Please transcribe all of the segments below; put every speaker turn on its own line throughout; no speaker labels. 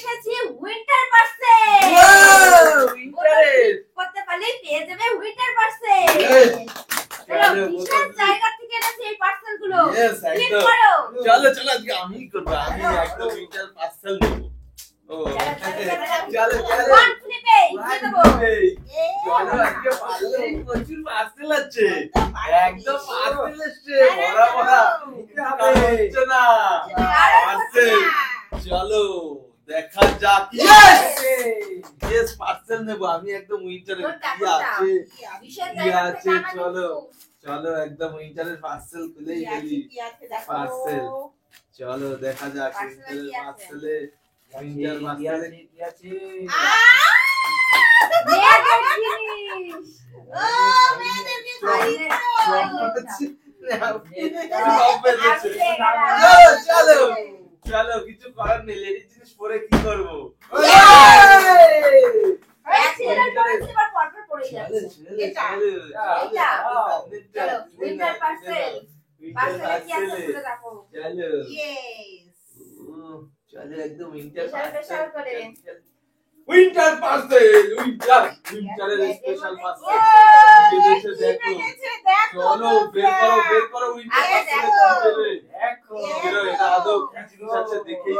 এসেছি winter parcel.
উইন্টারের
করতে পারলেই পেয়ে যাবে উইন্টার পার্সেল। বিশাল জায়গা থেকে এনেছি এই পার্সেল গুলো। ক্লিক করো।
চলো চলো আজকে আমি করব, আমি একটা উইন্টার পার্সেল নেব। ও চলো চলো
ওয়ান ফ্লিপে দিয়ে দেবো।
চলো আজকে পার্সেল প্রচুর পার্সেল আছে, একদম পার্সেল এসছে ভরা ভরা, হচ্ছে না পার্সেল। চলো দেখা যাক। ইয়েস পার্সেল নেব আমি একদম উইন্টারের। কি আছে কি আছে, চলো চলো একদম উইন্টারের পার্সেল খুলেই ফেলি। পার্সেল চলো দেখা যাক উইন্টারের পার্সেলে। উইন্টার পার্সেলে কি আছে?
মেয়েদের জিনিস। ও মেয়েদের জিনিস।
চলো চলো কিছু করার নেই, লেডিস জিনিস পরে কি করবো?
অ্যাক্সিডেন্ট করেছে এবার পরপর পড়ে যাচ্ছে। এটা চলো উইন্টার পার্সেল। পার্সেলে কি আছে খুলে দেখো।
চলো
ইয়েস।
চলো একদম উইন্টার
স্পেশাল করে।
উইন্টার পার্সেল, উইন্টারের স্পেশাল পার্সেল। দেখো চলো বের করো উইন্টার পার্সেল। দেখো এটা আদৌ কি জিনিস আছে দেখেই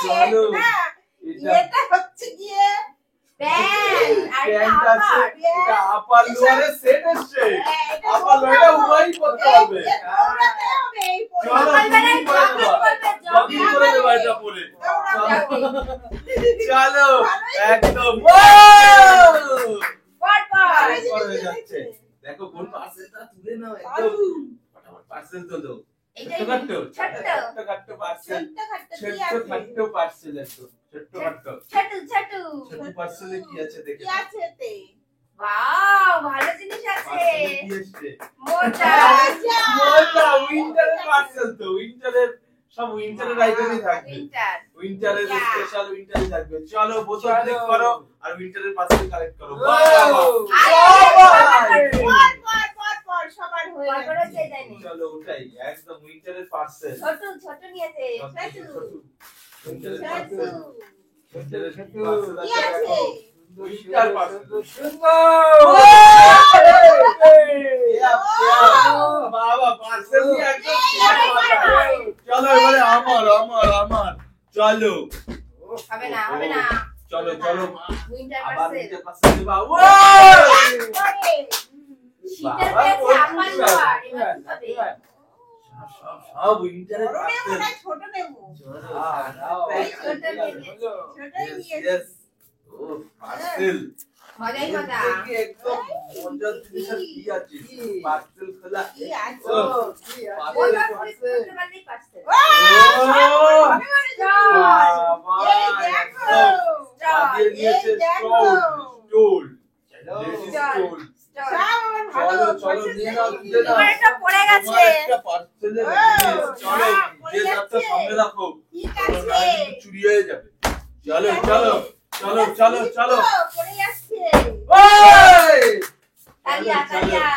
চলো।
এটা হচ্ছে গিয়ে
প্যান্ট আছে, এটা আপার লোয়ারের সেট এসছে। আপার লোয়ারটা উভয়ই করতে হবে। চলো জগিং করে দেবো এটা পরে। চলো একদম হয়ে যাচ্ছে। দেখো কোন পার্সেলটা তুলে নাও, একদম ফটাফট পার্সেল তোলো। ছোট্ট পার্সেল, ছোট্ট পার্সেল, ছোট্ট পার্সেলে কি আছে দেখে।
ওয়াও ভালো জিনিস আছে।
কি এসছে?
মোজা।
উইন্টারের পার্সেল তো, উইন্টারের সব উইন্টারের আইটেমই থাকবে।
উইন্টার।
উইন্টারের স্পেশাল উইন্টারই থাকবে। চলো বোতল ক্লিক করো আর উইন্টারের পার্সেল কালেক্ট করো।
সবার হয়ে
পরপর চেয়ে দেয়নি।
চলো ওটাই একদম উইন্টারের পার্সেল।
ছোট নিয়েছে।
উইন্টারের পার্সেল, উইন্টারের
কি
পার্সেল
আছে?
Winter parcel. বাবা পার্সেল নিয়ে একদম। চলো এবারে আমার চলো।
হবে না।
চলো
উইন্টার
আবার
পার্সেল।
উইন্টার পার্সেল দিবা।
শীতের পেয়েছে আমার লোয়ার। এবার কি হবে?
সব উইন্টারের পার্সেল।
ছোট নেব।
Yes. ও পার্সেল
মজাই মজা।
একদম মজার জিনিস আর কি আছে? পার্সেল খোলা।
কি আছে?
ওটা পার্সেল মানে পার্সেল।
বাজিয়ে দিয়েছে স্টোল। চলো নিয়ে নাও তুলে নাও।
তোমার একটা পড়ে গেছে।
একটা পার্সেলের চলো যে যাত্রা সামনে রাখো।
ঠিক আছে।
চুরি হয়ে যাবে। চলো
পড়ে যাচ্ছে।
তালিয়া।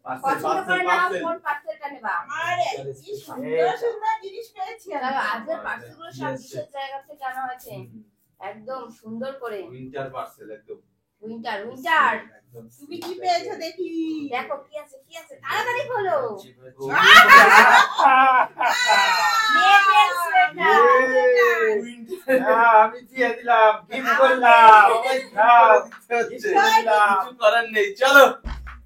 পছন্দ করে নাও
পার্সেল
কোন পার্সেলটা নেবা।
আরে কি সুন্দর জিনিস পেয়েছি
চলো
আমি।
আজকের পার্সেলগুলো সব বিশেষ জায়গা থেকে আনা হয়েছে। একদম সুন্দর করে।
উইন্টার পার্সেল একদম
উইন্টার।
একদম।
তুমি কি পেয়েছো দেখি।
দেখো কি আছে তাড়াতাড়ি খোলো। মেয়েদের সোয়েটার।
আমি দিয়ে দিলাম, গিফট করলাম।
কিছু করার নেই। চলো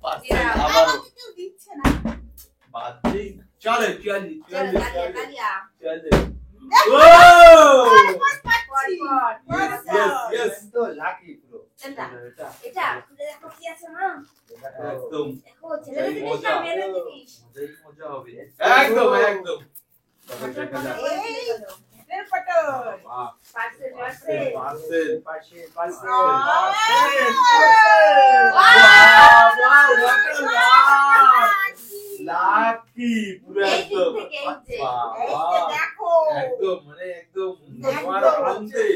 পার্সেল আবার
কেউ দিচ্ছে না।
বাজে। চলো
তালিয়া।
ও
পর।
তো লাকি পুরো।
এটা খুলে দেখো কি আছে মা।
একদম
দেখো ছেলেদের জিনিস না মেয়েদের জিনিস।
মজা হবে একদম।
এর ফটো।
পার্সেল।
লাকি পুরো
এই দিক
একদম।
থেকে এই যে।
দেখো।
একদম মানে একদম তোমার আনন্দে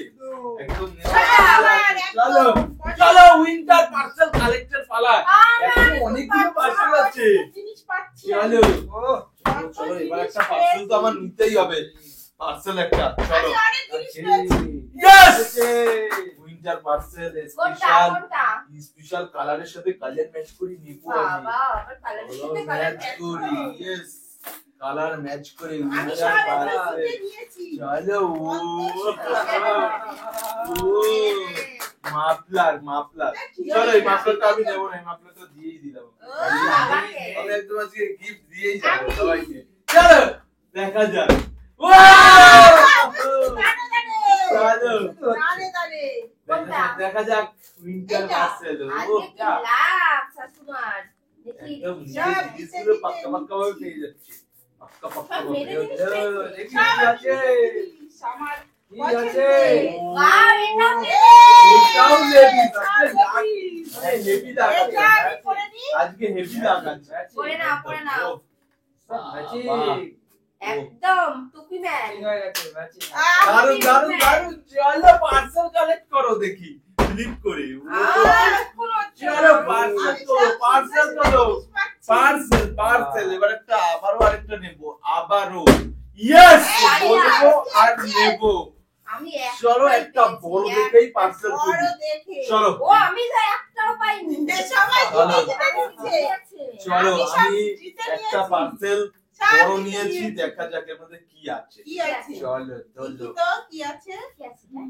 একদম।
একদম।
চলো উইন্টার পার্সেল কালেক্টর পালা। এখন অনেকগুলো পার্সেল আছে।
জিনিস পাচ্ছি।
চলো এবার একটা পার্সেল তো আমার নিতেই হবে। পার্সেল একটা চলো
আমি অনেক জিনিস পেয়েছি।
ইয়েস উইন্টার পার্সেল
কোনটা কোনটা
স্পেশাল কালারের সাথে কালার ম্যাচ করে নিব
বাবা আবার কালারের সাথে কালার
ম্যাচ করি ইয়েস কালার ম্যাচ করে
আমি
উইন্টার
সব
পার্সেল
এগুলো নিয়েছি।
চলো ও মাফলার চলো এই মাফলারটা আমি দেবো না এই মাফলারটা দিয়েই দিলাম
বাবাকে
আমি একদম আজকে গিফট দিয়েই যাবো সবাইকে চলো দেখা যাক
দাঁড়ে দাঁড়ে।
দেখা যাক উইন্টার পার্সেল
আজকে কি লাভ শাশুমার দেখি
একদম
সব
জিনিসগুলো পাক্কা পাক্কা ভাবে পেয়ে যাচ্ছে পাক্কা পাক্কা
সব মেরে
ভাবে
জিনিস পেয়েছি।
দেখি
সব
কি আছে
জিনিস আমার
কি আছে
বাহ এটাও
এটাও লেবি
সব জিনিস।
হেভি
এটা আমি
লাগাচ্ছে
করে নিই।
আজকে হেভি লাগাচ্ছে
করে নাও করে নাও
বাহ।
একদম টুপি ম্যান
দারুন দারুন দারুন চলো পার্সেল কালেক্ট করো দেখি ক্লিক করে চলো পার্সেল করো পার্সেল করো পার্সেল এবার একটা আরেকটা নেব আবারও ইয়েস বলবো আর নেব
আমি
চলো একটা বড় দেখেই পার্সেল
বড়
করি
দেখে।
চলো
ও আমি তো একটাও পাইনি
সবাই
চলো।
জিতে নিচ্ছে।
চলো
আমি সব
আমি
জিতে
একটা
নিয়েছি।
পার্সেল
সব
বড়
জিতে
নিয়েছি
নিয়েছি।
দেখা যাক এর মধ্যে কি আছে
কি আছে?
চলো
দেখি
চলো
তো কি আছে?
কি আছে হ্যাঁ?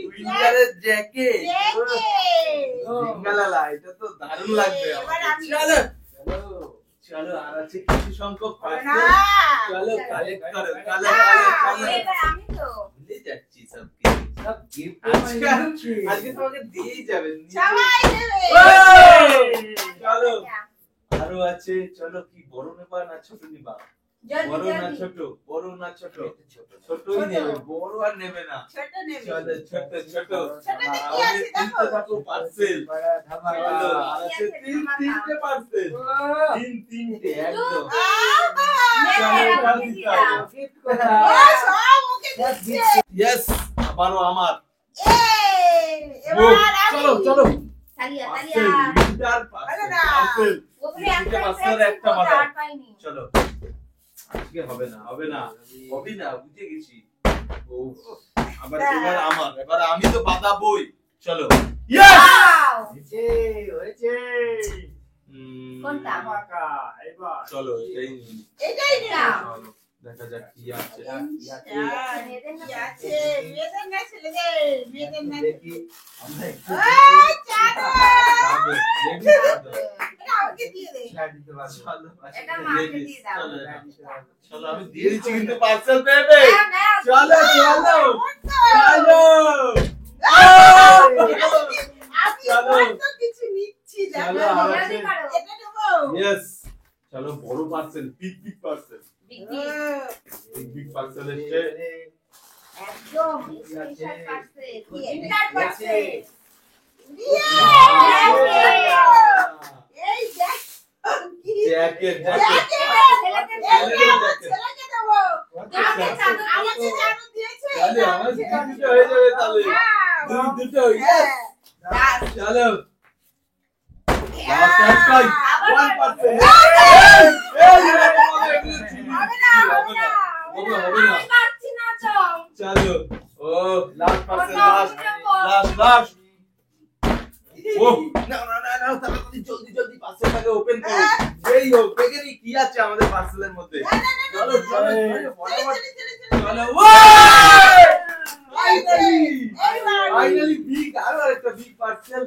উইন্টারের জ্যাকেট
জ্যাকেট।
জিঙ্গালালা এটা তো দারুণ লাগবে
এবার
আমাকে।
আমি-
চলো চলো আর আছে কিছু সংখ্যক
না।
পার্সেল চলো কালেক্ট করো চলো
এবার আমি তো
ভুলে যাচ্ছি সব কিছু সব গিফট আজকে তোমাকে দিয়েই যাবে
সবাই নেবে।
চলো আরো আছে চলো কি বড় নেবা না ছোট নিবা
জলদি
বড় না
জলদি
ছোট বড় না ছোট ছোটই নেবে বড় আর নেবে না
ছোট নেবে।
চলো ছোট ছোট
ছোটতে কি আছে দেখো।
থাকো পার্সেল চলো আর আছে তিনটে পার্সেল তিনটে একদম চলো এটাও দিতে হবে
ও, সব ওকে দিচ্ছে।
ইয়েস আবারও আমার
এবার আমি।
চলো চলো
তালিয়া
পার্সেল
তালিয়া
উইন্টার পার্সেল পার্সেল
ওপরে একটা
পার্সেল
পেয়েছি,
একটা
ওটা
বানাও
আর পাইনি
চলো আজকে হবে না হবে না বুঝে গেছি ও এবার আমি তো বাঁধাবই চলো ইয়েস
ওয়াও কোনটা?
চলো এটাই নিই।
এটাই নিলাম।
চলো দেখা যাক কি আছে
মেয়েদের না
কি আছে? মেয়েদের না ছেলেদের? মেয়েদের না
দেখি আমরা একটু
চাদর।
দেখি
এটা আমাকে দিয়ে দে।
চলো
এটা মাকে দিয়ে দাও।
চলো আমি দিয়ে দিচ্ছি কিন্তু পার্সেল পেবে
নাও, নাও।
চলো চলো চলো
আমি
চলো।
বড্ড কিছু নিচ্ছি জানো?
চলো, আর আছে।
জলদি করো।
এটা নেবো।
ইয়েস চলো বড় parcel big parcel
biggie
big parcel এসছে
একদম স্পেশাল পার্সেল উইন্টার পার্সেল
এই দেখ কি
জ্যাকেট
জ্যাকেট।
ছেলেদের
ছেলেকে দেবো।
আমাকে চাদর
আমাকে
দিয়েছে।
চাদর দিয়েছে।
তাহলে আমার দুটো হয়ে যাবে তাহলে দুটো ইয়েস
হ্যাঁ।
চলো লাস্ট টাইম কই
আবার
1%
হবে না, হবে না।
আমি পারছি না চং
চলো ও last parcel last
last
last ও না তাড়াতাড়ি জলদি পার্সেলটাকে ওপেন করো এই হোক দেখে নি কি আছে আমাদের পার্সেলের মধ্যে চলো চলো চলো ফাইনালি বিগ আরো একটা বিগ পার্সেল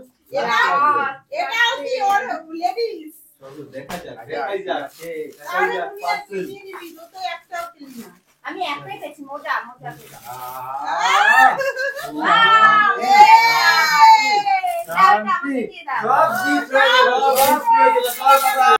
এটাও কি ওর লেডিস?
চলো দেখা যাক দেখাই যাক
তাহলে
দেখাই যাক
তুমি আজকে
পার্সেল
নিয়ে নিবি, দুটো একটাও কিনবি না।
আমি একটাই পেয়েছি মোটা মোটা পেয়েছি
এই!
দাও, এটা আমাকে দিয়ে দাও
সব জিত হয়ে গেল সব জিত হয়ে গেল